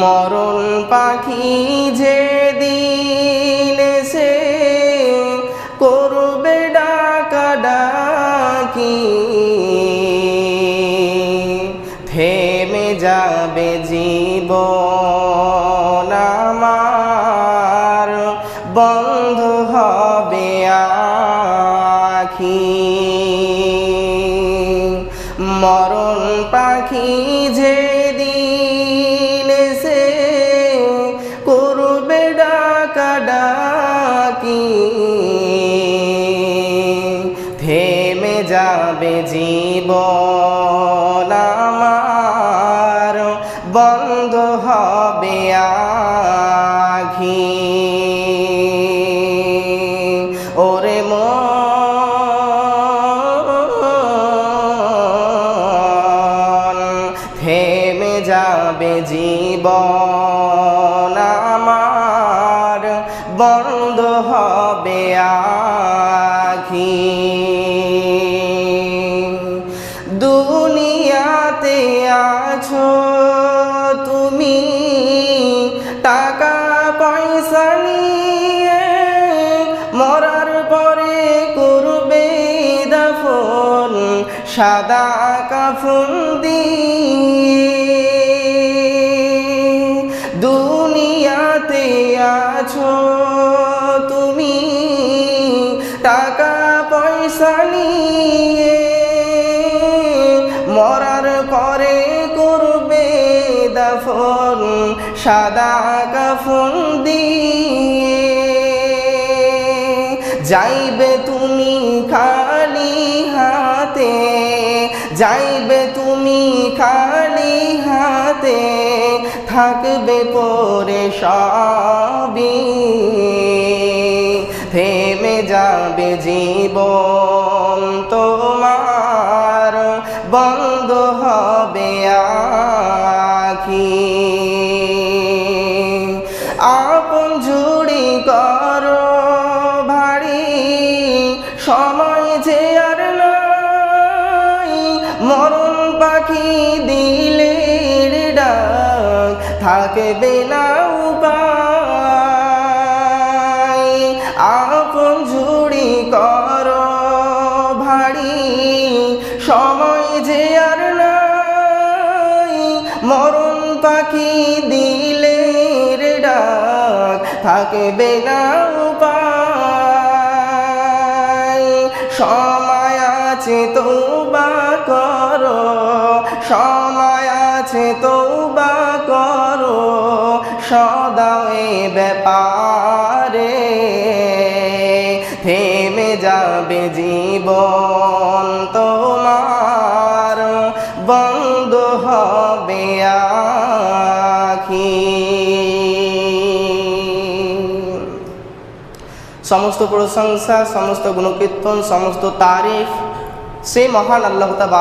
মরণ পাখি যেদিন এসে করবে ডাকাডাকি, থেমে যাবে জীবন আমার, বন্ধ হবে আখি। মরণ পাখি যেদিন এসে করবে ডাকাডাকি, থেমে যাবে জীবন আমার, বন্ধ হবে আখি। ওরে মন, থেমে যাবে জীবন আমার, বন্ধ হবে আখি। দুনিয়াতে আছো তুমি টাকা পয়সা নিয়ে, মরার পরে করবে দাফন সাদা কাফন দিয়ে। দুনিয়াতে আছো তুমি টাকা পয়সা নিয়ে, মরার পরে করবে দাফন সাদা কাফন দিয়ে। যাইবে তুমি খালি হাতে, যাইবে তুমি খালি হাতে, থাকবে পরে সবই, থেমে যাবে জীবন তোমার, বন্ধ হবে আখি। আপন ঝুড়ি করো ভারী, সময় যে আর নাই, মরণ পাখি দিলের ডাক থাকবে না উপায়। আপন ঝুড়ি করো ভারী, সময় যে আর নাই, মরণ পাখি দিলের ডাক থাকবে না উপায়। সময় আছে তওবা করো, সময় আছে তওবা করো, সদা এ ব্যাপারে, থেমে যাবে জীবন তোমার, বন্ধ হবে আখি। সমস্ত প্রশংসা, সমস্ত গুণকীর্তন, সমস্ত তারিফ সেই মহান আল্লাহ তাআলা